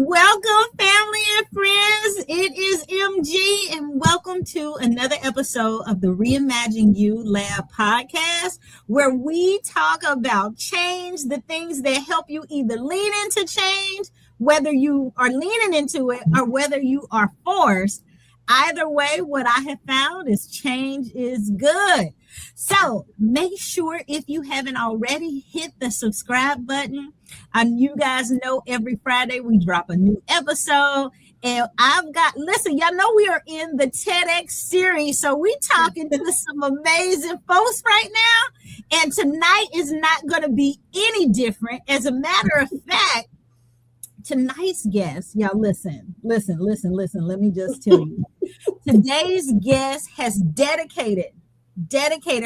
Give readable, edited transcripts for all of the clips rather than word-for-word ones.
Welcome, family and friends. It is MG, and welcome to another episode of the Reimagine You Lab podcast, where we talk about change, the things that help you either lean into change, whether you are leaning into it or whether you are forced. Either way, what I have found is change is good. So make sure, if you haven't already, hit the subscribe button. And you guys know every Friday we drop a new episode. And listen, y'all know we are in the TEDx series. So we talking to some amazing folks right now. And tonight is not going to be any different. As a matter of fact, tonight's guest, y'all listen. Let me just tell you. Today's guest has dedicated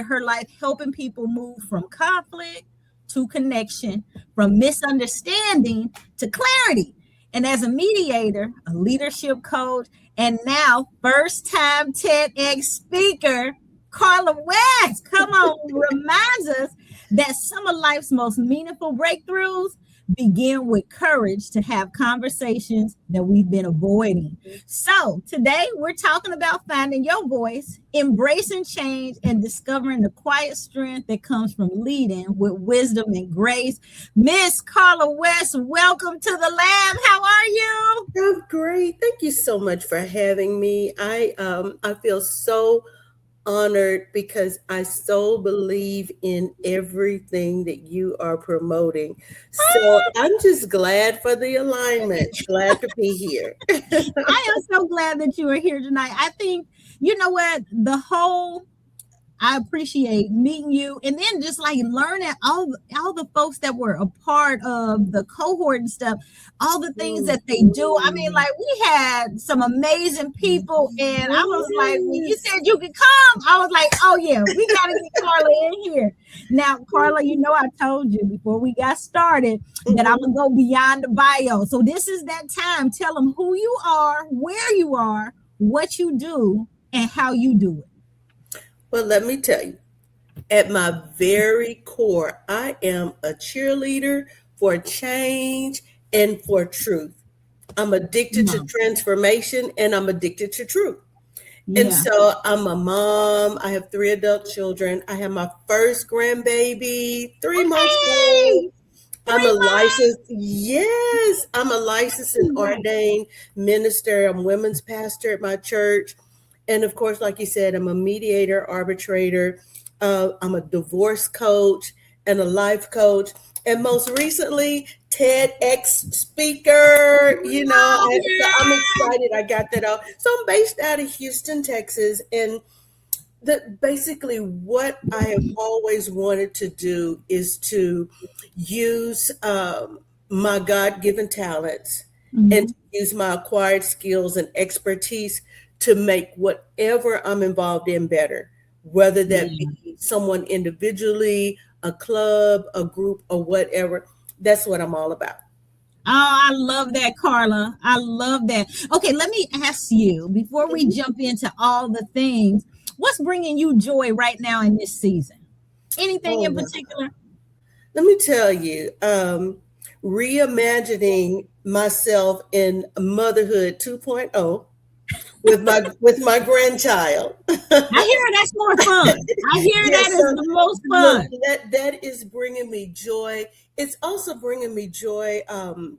her life helping people move from conflict to connection, from misunderstanding to clarity. And as a mediator, a leadership coach, and now first-time TEDx speaker, Karla West, come on, reminds us that some of life's most meaningful breakthroughs begin with courage to have conversations that we've been avoiding. So today we're talking about finding your voice, embracing change, and discovering the quiet strength that comes from leading with wisdom and grace. Miss Karla West, welcome to the lab. How are you? I'm great. Thank you so much for having me. I feel so honored because I so believe in everything that you are promoting. So I'm just glad for the alignment. Glad to be here. I am so glad that you are here tonight. I think, you know what, I appreciate meeting you, and then just like learning all the folks that were a part of the cohort and stuff, all the things that they do. I mean, like, we had some amazing people, and I was like, when you said you could come, I was like, oh yeah, we gotta get Karla in here. Now, Karla, you know I told you before we got started that I'm gonna go beyond the bio. So this is that time. Tell them who you are, where you are, what you do, and how you do it. Well, let me tell you, at my very core, I am a cheerleader for change and for truth. I'm addicted to transformation, and I'm addicted to truth. Yeah. And so I'm a mom. I have 3 adult children. I have my first grandbaby, 3 months old. I'm a licensed and ordained minister. I'm women's pastor at my church. And of course, like you said, I'm a mediator, arbitrator. I'm a divorce coach and a life coach. And most recently, TEDx speaker. You know, so I'm excited I got that out. So I'm based out of Houston, Texas. And basically what I have always wanted to do is to use my God-given talents and to use my acquired skills and expertise to make whatever I'm involved in better, whether that be someone individually, a club, a group, or whatever. That's what I'm all about. Oh, I love that, Karla. I love that. Okay, let me ask you, before we jump into all the things, what's bringing you joy right now in this season? Anything in particular? Let me tell you, reimagining myself in motherhood 2.0. with my grandchild. I hear that's more fun. I hear that is the most fun. That is bringing me joy. It's also bringing me joy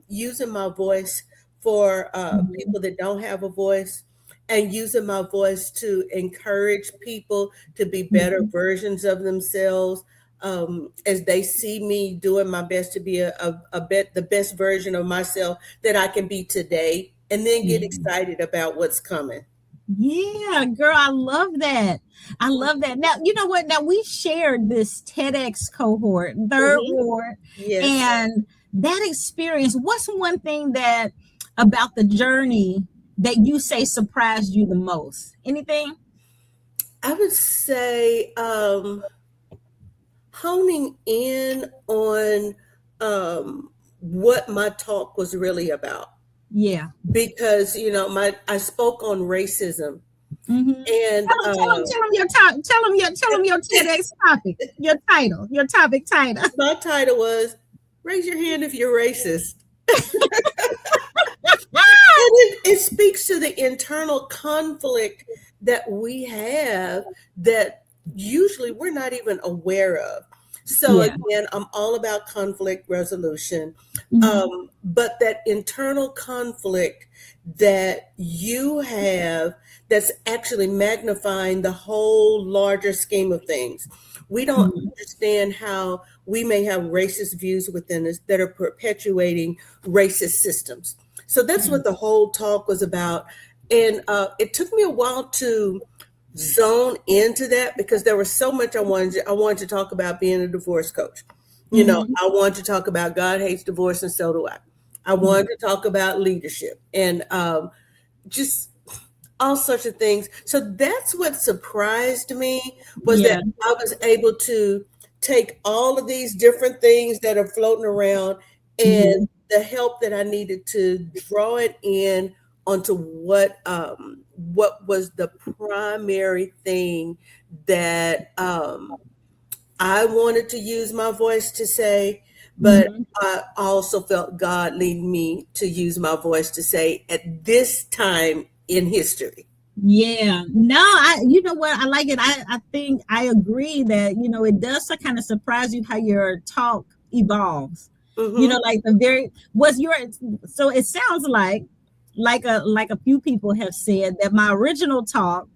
using my voice for people that don't have a voice, and using my voice to encourage people to be better versions of themselves as they see me doing my best to be the best version of myself that I can be today. And then get excited about what's coming. Yeah, girl, I love that. I love that. Now, you know what? Now, we shared this TEDx cohort, third ward, and that experience, what's one thing that about the journey that you say surprised you the most? Anything? I would say honing in on what my talk was really about. Yeah, because I spoke on racism, and tell them your TEDx topic, your topic title. My title was "Raise Your Hand If You're Racist." it speaks to the internal conflict that we have that usually we're not even aware of. So Yeah. again, I'm all about conflict resolution. Mhm. But that internal conflict that you have that's actually magnifying the whole larger scheme of things. We don't Mhm. understand how we may have racist views within us that are perpetuating racist systems. So that's what the whole talk was about. And it took me a while to zone into that because there was so much I wanted to talk about being a divorce coach. You know, Mhm. I wanted to talk about God hates divorce and so do I. I wanted to talk about leadership and just all sorts of things. So that's what surprised me was that Yeah. I was able to take all of these different things that are floating around and Mhm. the help that I needed to draw it in onto what was the primary thing that I wanted to use my voice to say, but Mhm. I also felt God leading me to use my voice to say at this time in history. Yeah. No, you know what? I like it. I think I agree that, it does kind of surprise you how your talk evolves. Hmm. Like the very was your so it sounds like a few people have said that my original talk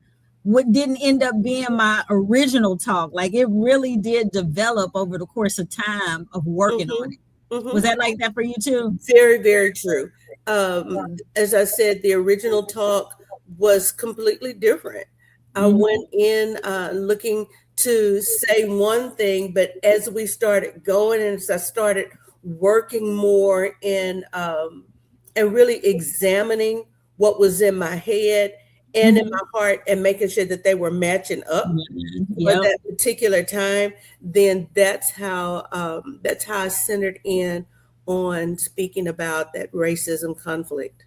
what didn't end up being my original talk. Like it really did develop over the course of time of working Hmm. on it. Hmm. Was that like that for you too? Very, very true. As I said, the original talk was completely different. I Mm-hmm. went in looking to say one thing, but as we started going and as I started working more in and really examining what was in my head and in Mm-hmm. my heart and making sure that they were matching up Yeah. for Yep. that particular time, then that's how I centered in on speaking about that racism conflict.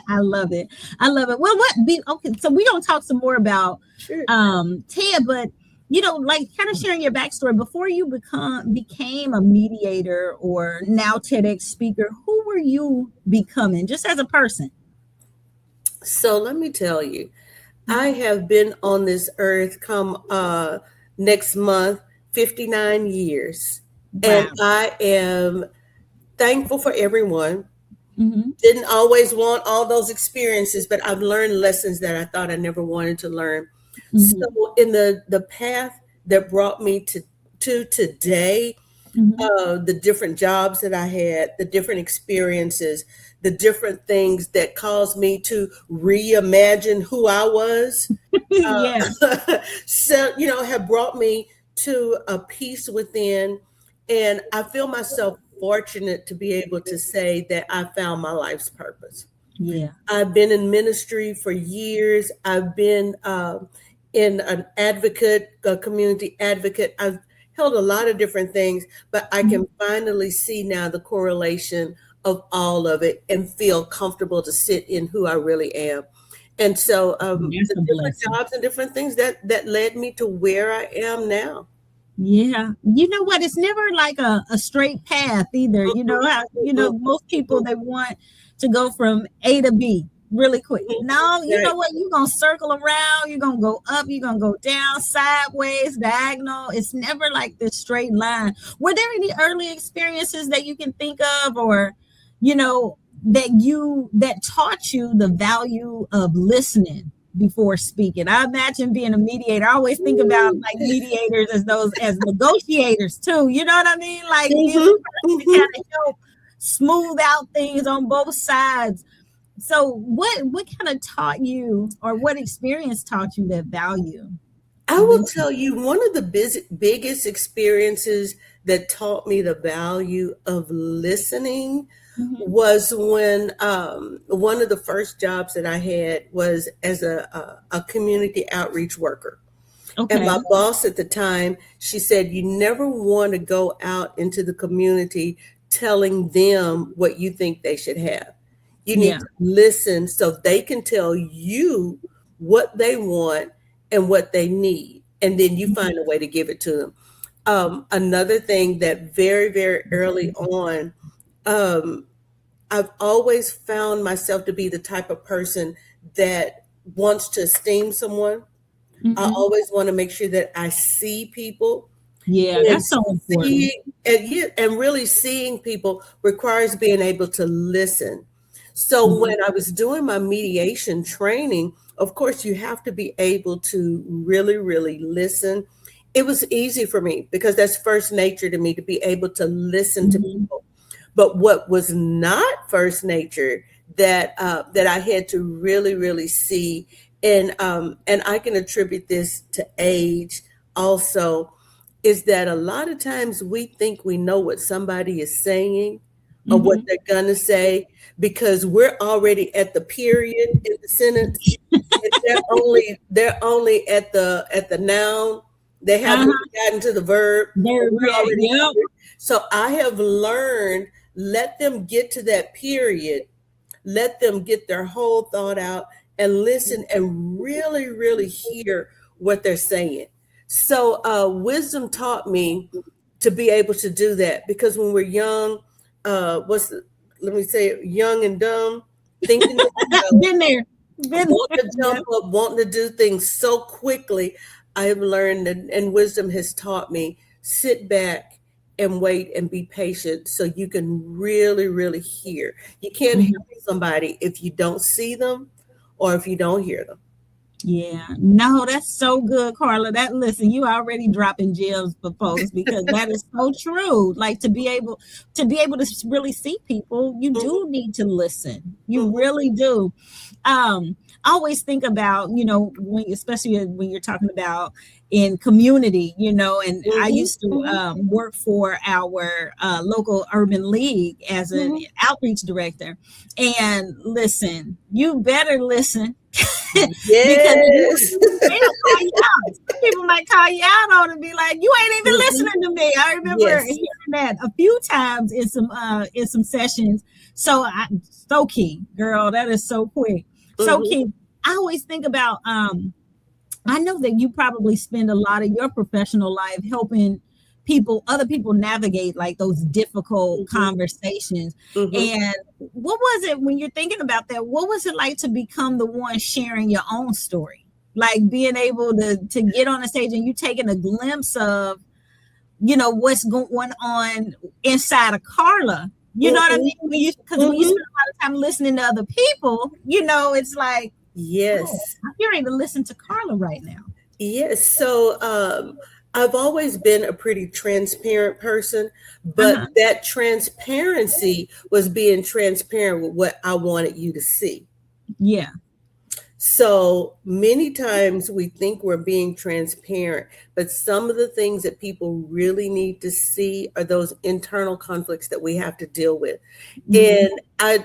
I love it. I love it. Well, okay, so we're gonna talk some more about Sure. Ted, but like kind of sharing your backstory before you became a mediator or now TEDx speaker, who were you becoming just as a person? So let me tell you, I have been on this earth come next month 59 years, and Wow. I am thankful for everyone. Mm-hmm. Didn't always want all those experiences, but I've learned lessons that I thought I never wanted to learn. Mm-hmm. So in the path that brought me to today, Mm-hmm. the different jobs that I had, the different experiences, the different things that caused me to reimagine who I was, Yeah. so have brought me to a peace within, and I feel myself fortunate to be able to say that I found my life's purpose. Yeah. I've been in ministry for years. I've been in an advocate, a community advocate. I've held a lot of different things, but I Mm-hmm. can finally see now the correlation of all of it and feel comfortable to sit in who I really am. And so That's the a different blessing. jobs and different things that led me to where I am now. Yeah. You know what? It's never like a straight path either. You know how, most people they want to go from A to B really quick. No, you know Right. what? You're gonna circle around, you're gonna go up, you're gonna go down, sideways, diagonal. It's never like this straight line. Were there any early experiences that you can think of or, that taught you the value of listening before speaking? I imagine being a mediator. I always think about like mediators as those as negotiators too. You know what I mean? Like being the Mhm, person to mhm. kind of help smooth out things on both sides. So what kind of taught you or what experience taught you that value? I will tell you one of the biggest experiences that taught me the value of listening Mm-hmm. was when one of the first jobs that I had was as a community outreach worker. And Okay. my boss at the time, she said, you never want to go out into the community telling them what you think they should have. You need Yeah. to listen so they can tell you what they want and what they need. And then you find a way to give it to them. Another thing that very, very early on, um, I've always found myself to be the type of person that wants to esteem someone. I Mm-hmm. always want to make sure that I see people Yeah, and that's so important. and really seeing people requires being able to listen. So Mm-hmm. when I was doing my mediation training, of course, you have to be able to really, really listen. It was easy for me because that's first nature to me to be able to listen to Mm-hmm. people. But what was not first nature that I had to really, really see, and I can attribute this to age also, is that a lot of times we think we know what somebody is saying or what Mm-hmm. they're gonna say because we're already at the period in the sentence. If they're only at the noun, they haven't Uh-huh. even gotten to the verb, and There, we're yeah, already yep. here. So I have learned, let them get to that period, let them get their whole thought out and listen and really, really hear what they're saying. So wisdom taught me to be able to do that because when we're young, let me say it, young and dumb, thinking that we know, Been there. Been wanting there. to jump Yep. up, wanting to do things so quickly. I have learned, and wisdom has taught me, sit back and wait and be patient so you can really, really hear. You can't Mhm. help somebody if you don't see them or if you don't hear them. Yeah, no, that's so good, Karla. That listen, you already dropping gems for folks because that is so true. Like to be able to really see people, you Mhm, do need to listen. You mhm, really do. I always think about, when especially when you're talking about in community, and I mhm, used to mhm, work for our local urban league as an mhm. outreach director. And listen, you better listen because Yes. they'll call you out. Some people might call you out on it and be like, "You ain't even Mhm. listening to me." I remember Yes. hearing that a few times in some sessions. So key, girl. That is so quick, so Mhm, key. I always think about. I know that you probably spend a lot of your professional life helping other people navigate like those difficult mhm, conversations. mhm. And what was it when you're thinking about that? What was it like to become the one sharing your own story? Like being able to get on a stage and you taking a glimpse of, what's going on inside of Karla. You know what I Mhm, mean? Because when you mhm. spend a lot of time listening to other people, it's like, oh, Yes. I'm hearing to listen to Karla right now. Yes. So I've always been a pretty transparent person, but Uh-huh. that transparency was being transparent with what I wanted you to see. Yeah. So many times we think we're being transparent, but some of the things that people really need to see are those internal conflicts that we have to deal with. Mhm. And I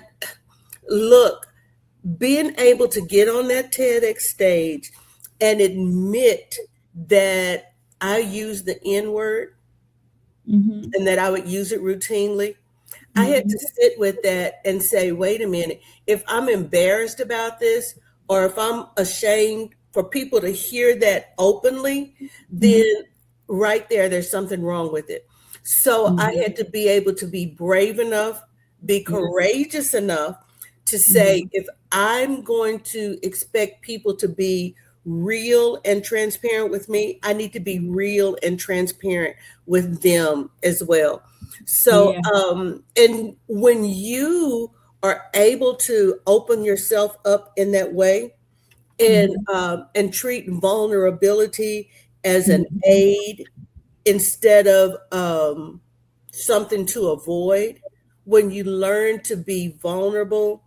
look, being able to get on that TEDx stage and admit that I use the N word Mhm. and that I would use it routinely, I had Mhm. to sit with that and say, wait a minute, if I'm embarrassed about this or if I'm ashamed for people to hear that openly, then Mhm. right there's something wrong with it. So I Mhm. had to be able to be brave enough, be Yeah. courageous enough to say, Mhm. if I'm going to expect people to be real and transparent with me, I need to be real and transparent with them as well. So, Yeah. and when you are able to open yourself up in that way Mhm. and treat vulnerability as an Mhm. aid instead of something to avoid, when you learn to be vulnerable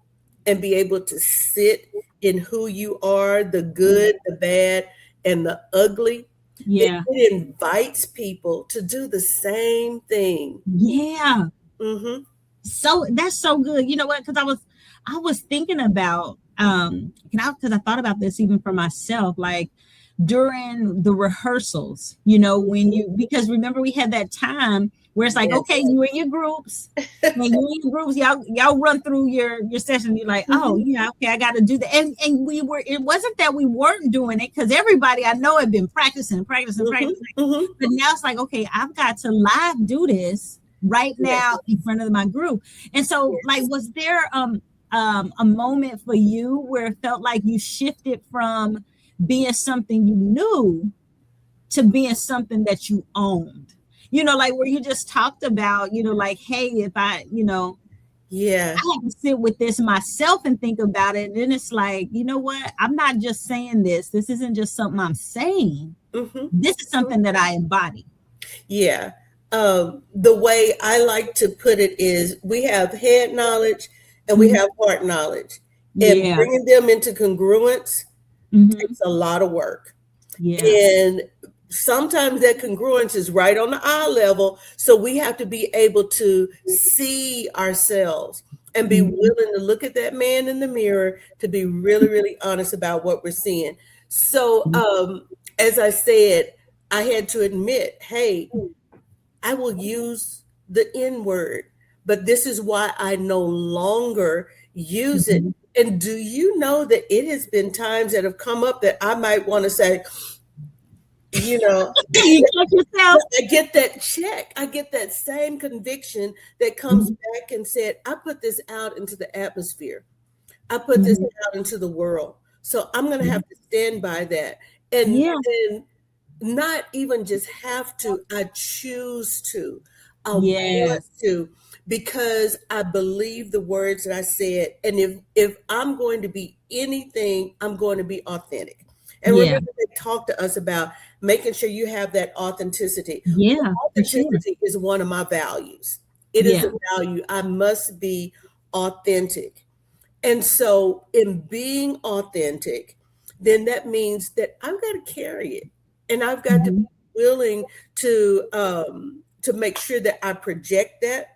and be able to sit in who you are, the good, the bad, and the ugly, Yeah. it invites people to do the same thing. Yeah. Hmm. So that's so good. You know what? Because I was thinking about because I thought about this even for myself, like during the rehearsals, when Hmm. you because remember we had that time where it's like, okay, Yes. you in your groups. And you in your groups, y'all run through your session. You're like, oh Hmm. yeah, okay, I got to do that. And it wasn't that we weren't doing it because everybody I know had been practicing, practicing, Hmm. practicing. Hmm. But now it's like, okay, I've got to live do this right Yes. now in front of my group. And so, like, Yes. was there a moment for you where it felt like you shifted from being something you knew to being something that you owned? You know, like where you just talked about, you know, like, hey, if I, you know, Yeah. I have to sit with this myself and think about it. And then it's like, you know what? I'm not just saying this. This isn't just something I'm saying. Hmm. This is something that I embody. Yeah. The way I like to put it is we have head knowledge and we Mhm. have heart knowledge. And Yeah. bringing them into congruence Hmm. takes a lot of work. Yeah. And sometimes that congruence is right on the eye level. So we have to be able to see ourselves and be Mhm. willing to look at that man in the mirror to be really, really honest about what we're seeing. So, as I said, I had to admit, hey, I will use the N word, but this is why I no longer use it. Mhm. And do you know that it has been times that have come up that I might want to say, you know, You catch yourself. I get that check. I get that same conviction that comes Mhm. back and said, I put this out into the atmosphere. I put this Mhm. out into the world. So I'm going to have to stand by that. Yeah. And not even just have to, I choose to. I want Yes. to because I believe the words that I said. And if I'm going to be anything, I'm going to be authentic. And Yeah. remember, they talked to us about making sure you have that authenticity. Well, Yeah. For sure. authenticity is one of my values. It is Yeah. a value. I must be authentic. And so, in being authentic, then that means that I've got to carry it, and I've got to be Mhm. willing to make sure that I project that,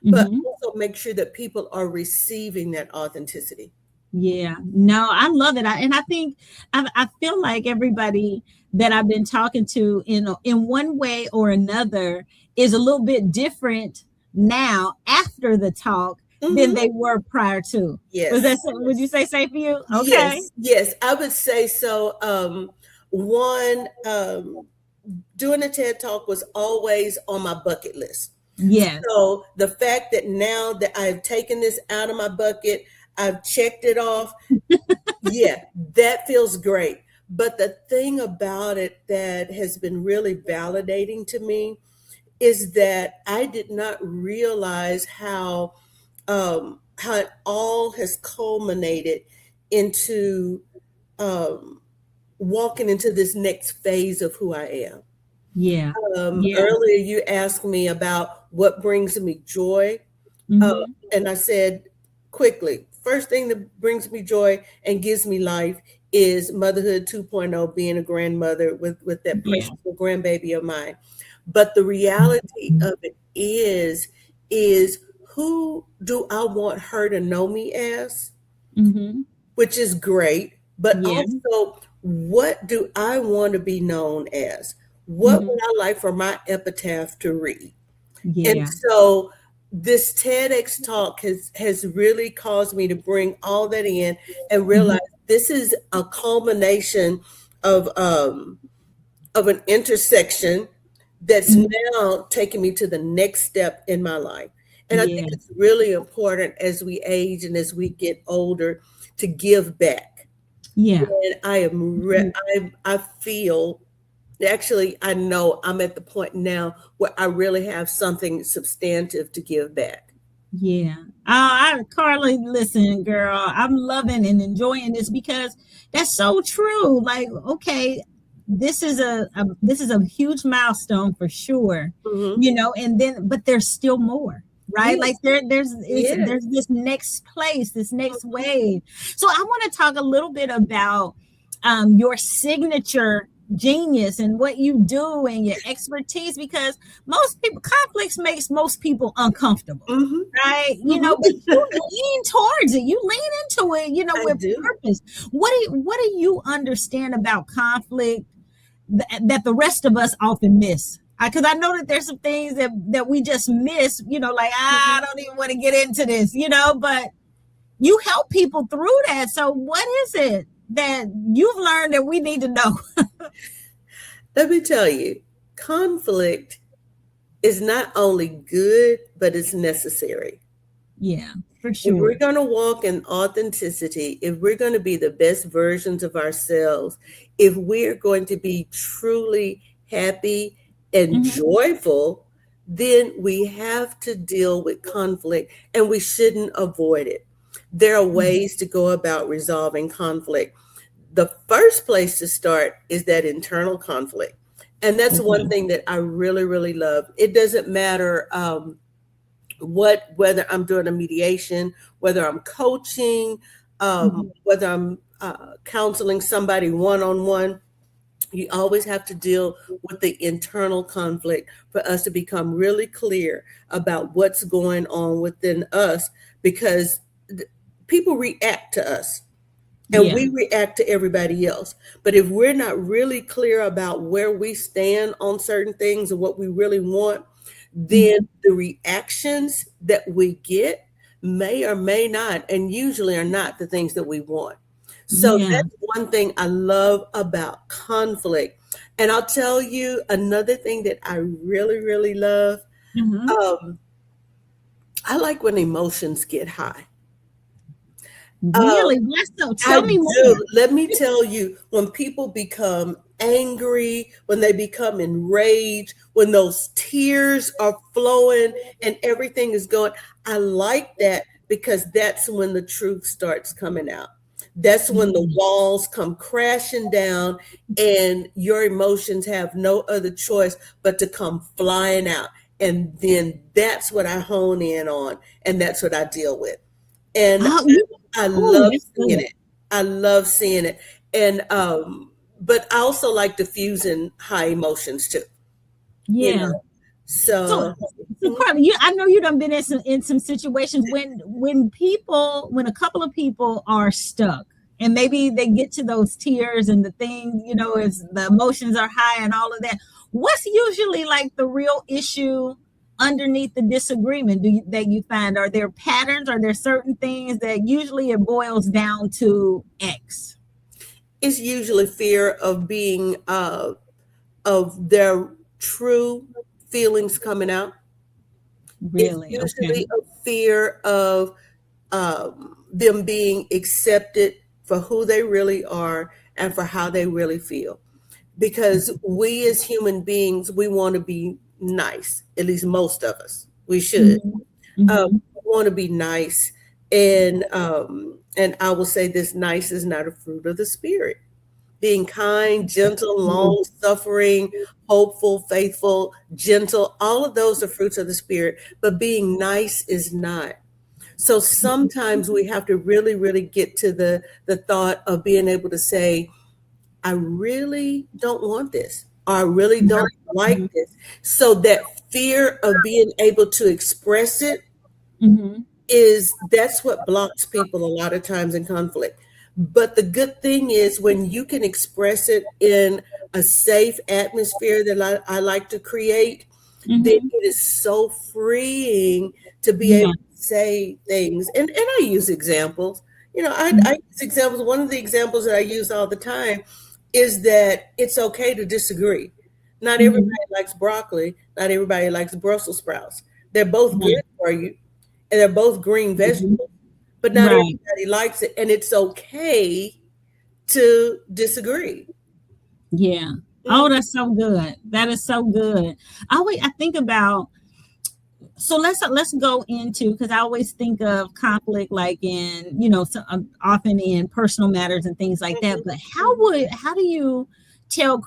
but Mhm. also make sure that people are receiving that authenticity. Yeah, no, I love it. And I think I feel like everybody that I've been talking to in one way or another is a little bit different now after the talk than Hmm. they were prior to. Was Yes, that would you say same for you? Okay. yes, yes. I would say so. One, doing a TED talk was always on my bucket list. Yes. So the fact that now that I've taken this out of my bucket, I've checked it off, yeah, that feels great. But the thing about it that has been really validating to me is that I did not realize how it all has culminated into um, walking into this next phase of who I am. Yeah. Yeah. Earlier, you asked me about what brings me joy. Uh, Mhm. and I said quickly, first thing that brings me joy and gives me life is motherhood 2.0, being a grandmother with that Yeah. precious little grandbaby of mine. But the reality of it is who do I want her to know me as? Mhm. Which is great, but Yeah. also what do I want to be known as? What would Mhm. I like for my epitaph to read? And Yeah. so this TEDx talk has really caused me to bring all that in and Mhm. realize this is a culmination of an intersection that's Mhm. now taking me to the next step in my life. And I think Yeah. it's really important as we age and as we get older to give back. Yeah. And I feel actually I know I'm at the point now where I really have something substantive to give back. Yeah. Carla, listen, girl, I'm loving and enjoying this because that's so true. Like, okay, this is this is a huge milestone for sure, Hmm. you know, and then but there's still more, right? Like Yes, there's yes. this next place, this next Mhm. wave. So I want to talk a little bit about your signature genius and what you do and your expertise because most people conflicts makes most people uncomfortable, Hmm. right? You Hmm. know, but you lean towards it, you lean into it, you know, I with do. purpose. What do you understand about conflict that the rest of us often miss? Because I know that there's some things that we just miss, you know, like I Mhm. don't even want to get into this, you know, but you help people through that. So what is it that you've learned that we need to know? Let me tell you, conflict is not only good, but it's necessary. Yeah, for If we're sure. going to walk in authenticity, if we're going to be the best versions of ourselves, if we're going to be truly happy and Hmm. joyful, then we have to deal with conflict and we shouldn't avoid it. There are ways to go about resolving conflict. The first place to start is that internal conflict. And that's one Okay. thing that I really, really love. It doesn't matter whether I'm doing a mediation, whether I'm coaching, Mhm. whether I'm counseling somebody one on one. You always have to deal with the internal conflict for us to become really clear about what's going on within us because people react to us and Yeah. we react to everybody else. But if we're not really clear about where we stand on certain things and what we really want, then Mhm. the reactions that we get may or may not, and usually are not the things that we want. So Yeah. that's one thing I love about conflict. And I'll tell you another thing that I really, really love. Hmm. Um, I like when emotions get high. Um, Really? What's so? I Tell me more. do. Let me tell you, when people become angry, when they become enraged, when those tears are flowing and everything is going, I like that because that's when the truth starts coming out. That's when the Yeah. walls come crashing down and your emotions have no other choice but to come flying out. And then that's what I hone in on and that's what I deal with. And Oh, you. I Oh, love that's seeing good. it. I love seeing it. And but I also like diffusing high emotions too, you Yeah. know. So, So so Carla, you, I know you done been in some situations when a couple of people are stuck and maybe they get to those tears and the thing, is the emotions are high and all of that. What's usually like the real issue underneath the disagreement that you find? Are there patterns? Are there certain things that usually it boils down to X? it's usually fear of being of their true feelings coming out. It's Really? Okay. usually a fear of them being accepted for who they really are and for how they really feel. Because we as human beings, we want to be nice. At least most of us, we should. Hmm. Hmm. We want to be nice, and I will say this: nice is not a fruit of the spirit. Being kind, gentle, long suffering, hopeful, faithful, gentle, all of those are fruits of the spirit. But being nice is not. So sometimes we have to really, really get to the thought of being able to say, I really don't want this, or I really don't like this. So that fear of being able to express it Hmm. is that's what blocks people a lot of times in conflict. But the good thing is when you can express it in a safe atmosphere that I like to create, then Hmm. it is so freeing to be able Yeah. to say things. And I use examples. I use examples. One of the examples that I use all the time is that it's okay to disagree. Not everybody Hmm. likes broccoli. Not everybody likes Brussels sprouts. They're both good for you, and they're both green vegetables, but not Right. everybody likes it. And it's okay to disagree. Yeah. Oh, Mhm. that's so good. That is so good. I think about, so let's go into, because I always think of conflict like in, often in personal matters and things like that. But how do you tell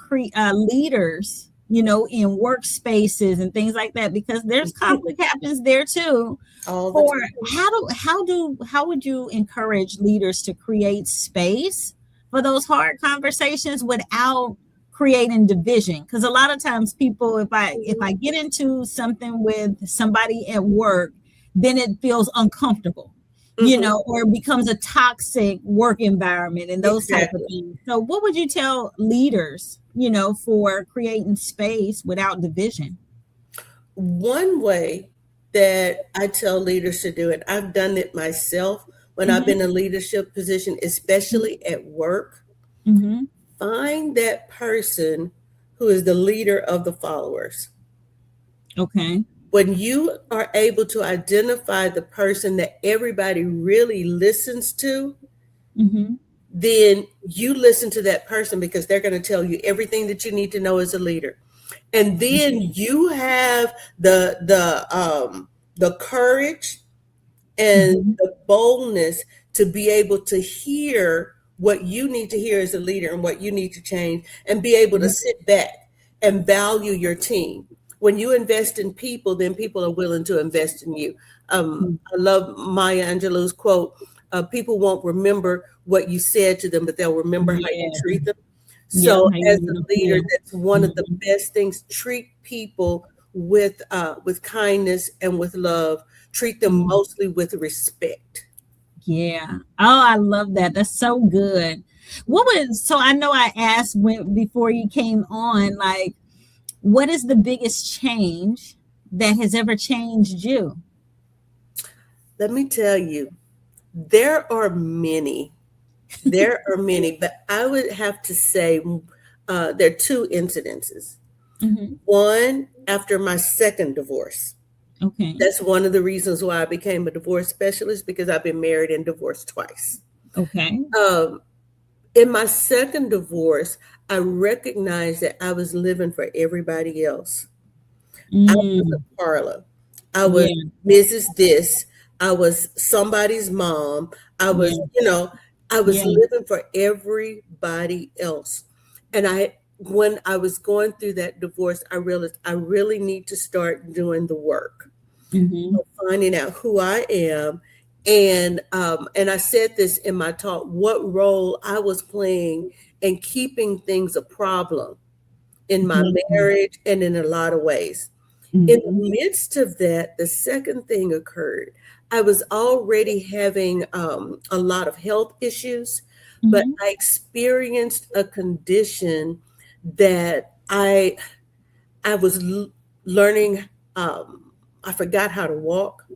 leaders, in workspaces and things like that, because there's conflict happens there too. All the For time. how would you encourage leaders to create space for those hard conversations without creating division? Because a lot of times people, if I get into something with somebody at work, then it feels uncomfortable, Mhm. or becomes a toxic work environment and those type of Exactly. things. So what would you tell leaders, for creating space without division? One way that I tell leaders to do it, I've done it myself when I've Mm-hmm. been in a leadership position, especially at work. Mm-hmm. Find that person who is the leader of the followers. Okay. When you are able to identify the person that everybody really listens to, Mm-hmm. then you listen to that person because they're going to tell you everything that you need to know as a leader. And then you have the courage and Mm-hmm. the boldness to be able to hear what you need to hear as a leader and what you need to change, and be able to sit back and value your team. When you invest in people, then people are willing to invest in you. I love Maya Angelou's quote: people won't remember what you said to them, but they'll remember how you Yeah. treat them. Yep. So How you as made a them leader, feel. that's one of the Mm-hmm. best things. Treat people with kindness and with love. Treat them Yeah. mostly with respect. Yeah. Oh, I love that. That's so good. What was so I know I asked when before you came on, like, what is the biggest change that has ever changed you? Let me tell you, there are many. There are many, but I would have to say there are two incidences. Mm-hmm. One, after my second divorce. Okay. That's one of the reasons why I became a divorce specialist, because I've been married and divorced twice. Okay. Um, in my second divorce, I recognized that I was living for everybody else. I Mm. wasn't Karla. I was Yeah. Mrs. This. I was somebody's mom. I was, Yeah. I was Yeah. living for everybody else. And when I was going through that divorce, I realized I really need to start doing the work Mm-hmm. of finding out who I am. And I said this in my talk, what role I was playing in keeping things a problem in my Mm-hmm. marriage and in a lot of ways. In Mm-hmm. the midst of that, the second thing occurred. I was already having a lot of health issues, but Mm-hmm. I experienced a condition that I was learning. I forgot how to walk,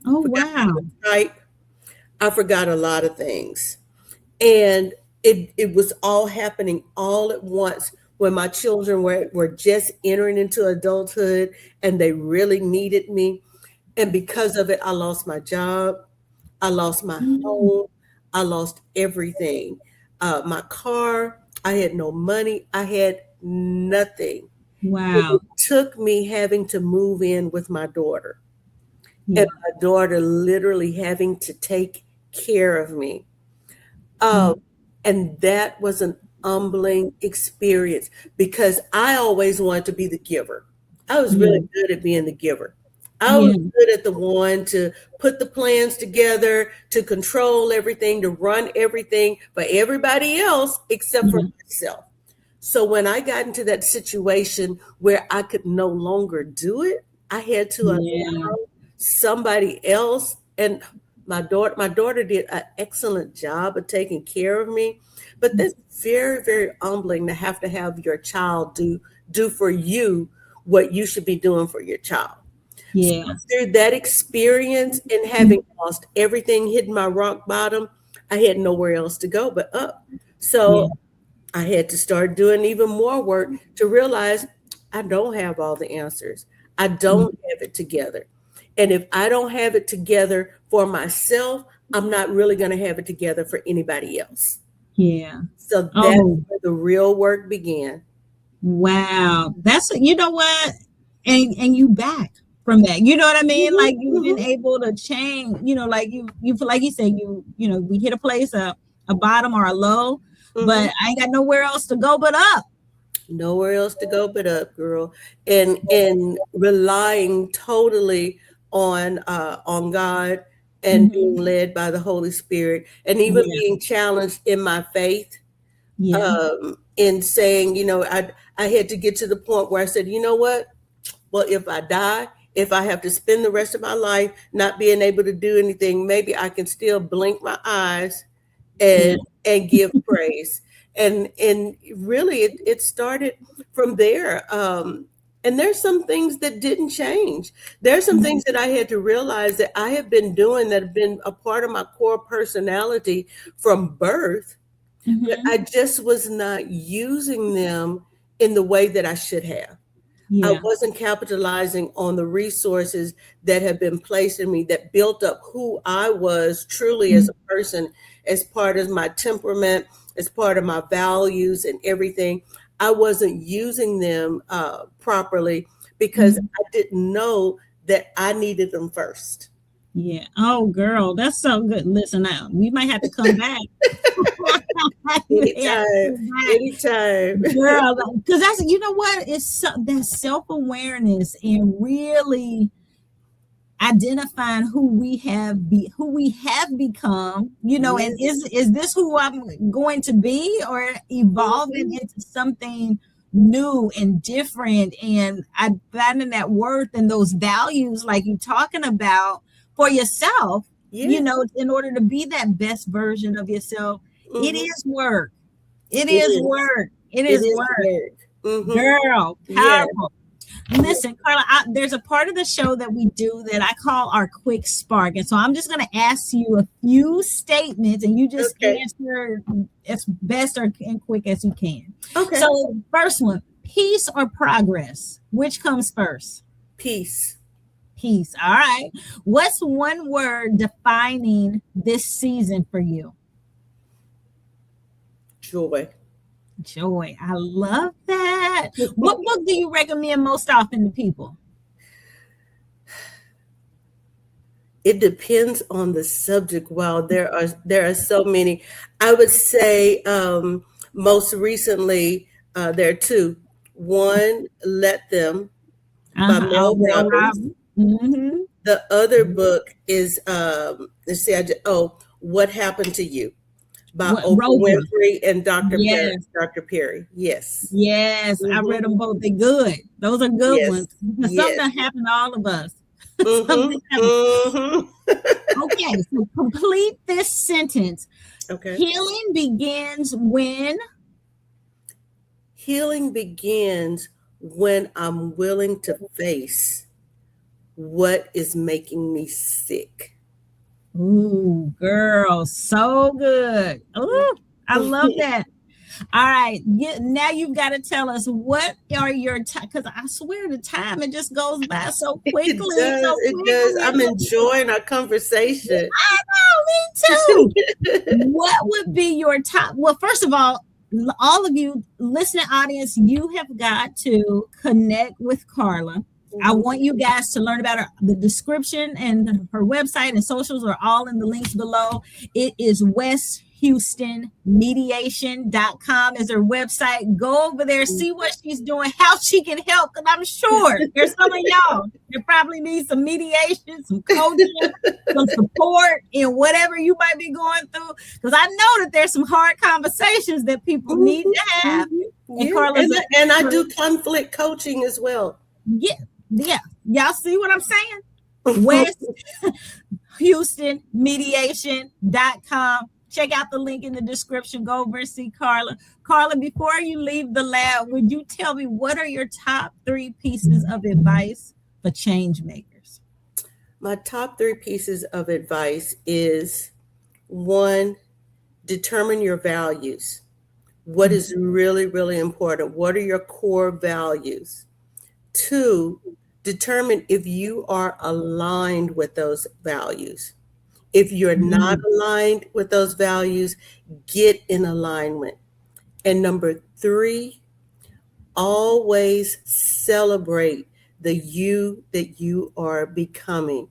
Oh forgot how wow. to type, I forgot a lot of things. And it was all happening all at once when my children were just entering into adulthood and they really needed me. And because of it, I lost my job, I lost my Mm. home, I lost everything. My car, I had no money, I had nothing. It Wow. took me having to move in with my daughter, and Yeah. my daughter literally having to take care of me. Mm. Um, and that was an humbling experience because I always wanted to be the giver. I was really Yeah. good at being the giver. I was Yeah. good at the one to put the plans together, to control everything, to run everything for everybody else except for Yeah. myself. So when I got into that situation where I could no longer do it, I had to Yeah. allow somebody else. And my daughter did an excellent job of taking care of me. But that's very, very humbling to have your child do for you what you should be doing for your child. So Yeah. through that experience and having lost everything, hitting my rock bottom, I had nowhere else to go but up. Yeah. So I had to start doing even more work to realize I don't have all the answers. I Mm. don't have it together. And if I don't have it together for myself, I'm not really going to have it together for anybody else. Yeah. So that's Oh, where the real work began. wow. That's you know what? And you back from that. You know what I mean? Mhm, Like you've been mhm, able to change, like you feel like you said we hit a place, a bottom or a low, mhm. but I ain't got nowhere else to go but up. Nowhere else to go but up, girl. And relying totally on God and being Hmm. led by the Holy Spirit, and even Yeah. being challenged in my faith, Yeah. in saying, I had to get to the point where I said, you know what? Well, if I die, if I have to spend the rest of my life not being able to do anything, maybe I can still blink my eyes Yeah. and give praise. And really, it started from there. And there's some things that didn't change. There's some things that I had to realize that I have been doing that have been a part of my core personality from birth, but Hmm. I just was not using them in the way that I should have. I Yeah. wasn't capitalizing on the resources that have been placed in me that built up who I was truly as a person, as part of my temperament, as part of my values and everything. I wasn't using them properly because Mhm. I didn't know that I needed them first. Yeah. Oh, girl, that's so good. Listen, now we might have to come back. We may have to Anytime, come back. anytime. Girl, because that's, you know what, it's that self-awareness and really identifying who we have become, and Yes. is this who I'm going to be, or evolving Mhm. into something new and different, and I finding that worth and those values like you talking about for yourself, Yes. in order to be that best version of yourself. It Hmm. is work. It It is is. work. It It is is work. work. Hmm. Girl, Yeah. powerful. Yeah. Listen, Carla, there's a part of the show that we do that I call our quick spark. And so I'm just going to ask you a few statements and you just Okay. answer as best or and quick as you can. Okay. So, first one, peace or progress? Which comes first? Peace. Peace. All right. What's one word defining this season for you? Joy. Joy. I love that. What book do you recommend most often to people? It depends on the subject. Wow, there are so many. I would say most recently there are two. One, Let Them by Uh-huh. Oh, Mel Mel Robbins. Robbins. Mm-hmm. The other book is let's see, What Happened to You by What Oprah Rover? Winfrey and Dr. Perry. Yes, Dr. Perry. Yes. yes. I Hmm. read them both. They're good. Those are good Yes. ones. Because Yes. something happened to all of us. Hmm. Something happened. Hmm. Okay, so complete this sentence. Okay. Healing begins when. Healing begins when I'm willing to face what is making me sick. Ooh, girl, so good. Ooh, I love that. All right, now you've got to tell us what are your time, because I swear the time it just goes by so It quickly, does. so It does. I'm quickly. enjoying our conversation. I know, me too. What would be your top? Well, first of all of you listening audience, you have got to connect with Karla. I Mhm. want you guys to learn about her. The description and her website and socials are all in the links below. It is westhoustonmediation.com is her website. Go over there, see what she's doing, how she can help. Because I'm sure there's some of y'all that probably need some mediation, some coaching, some support in whatever you might be going through. Because I know that there's some hard conversations that people need Mhm. to have. Mhm. And Yeah, Carla's and I do conflict coaching as well. yeah, yeah. Y'all see what I'm saying? West Houston Mediation.com. Check out the link in the description. Go over and see Karla. Karla, before you leave the lab, would you tell me what are your top 3 pieces of advice for change makers? My top three pieces of advice is one, determine your values. What is really, really important? What are your core values? Two, determine if you are aligned with those values. If you're not Mm. aligned with those values, get in alignment. And number three, always celebrate the you that you are becoming.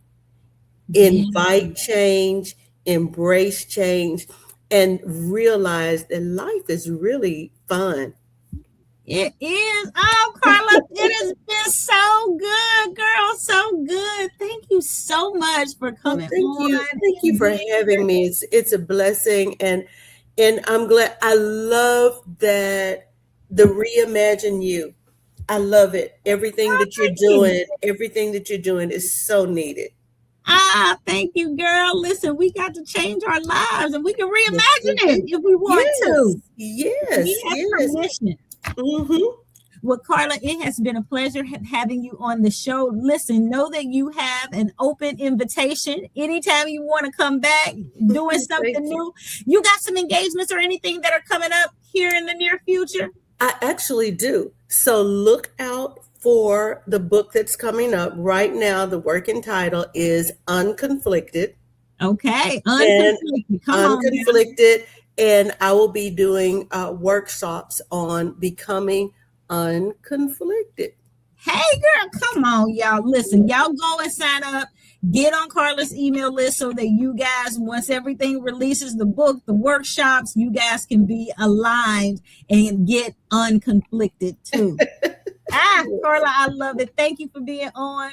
Yeah, Invite change, embrace change, and realize that life is really fun. it is. Oh, Karla, it has been so good, girl. So good. Thank you so much for Well, coming thank on you. Thank you and for being having here. me. It's a blessing, and I'm glad. I love that the reimagine you. I love it. Oh, thank you. Everything that you're doing is so needed. Thank you, girl. Listen, we got to change our lives and we can Yes, we reimagine it do. if we want Yes, to. We yes, have yes. permission. Mm-hmm. Well, Karla, it has been a pleasure having you on the show. Listen, know that you have an open invitation anytime you want to come back doing something Thank you. new. You got some engagements or anything that are coming up here in the near future? I actually do. So look out for the book that's coming up. Right now, the working title is Unconflicted. Okay, And unconflicted. Come on now. Unconflicted. And I will be doing workshops on becoming unconflicted. Hey, girl, come on, y'all. Listen, y'all go and sign up. Get on Karla's email list so that you guys, once everything releases, the book, the workshops, you guys can be aligned and get unconflicted too. Karla, I love it. Thank you for being on.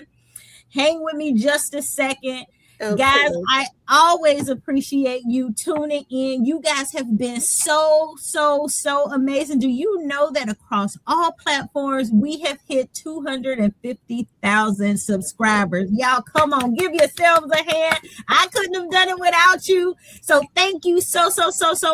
Hang with me just a second. Okay. Guys, I always appreciate you tuning in. You guys have been so amazing. Do you know that across all platforms, we have hit 250,000 subscribers? Y'all, come on, give yourselves a hand. I couldn't have done it without you. So thank you so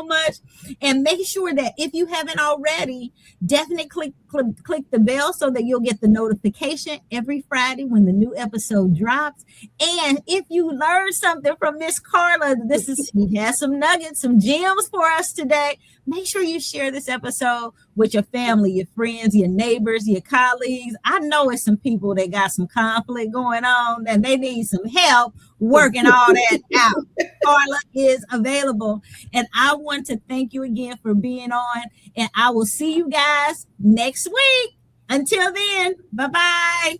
much. And make sure that if you haven't already, definitely click the bell so that you'll get the notification every Friday when the new episode drops. And if you learned something from Miss Karla, she has some nuggets, some gems for us today. Make sure you share this episode with your family, your friends, your neighbors, your colleagues. I know it's some people that got some conflict going on and they need some help working all that out. Karla is available. And I want to thank you again for being on. And I will see you guys next week. Until then, bye-bye.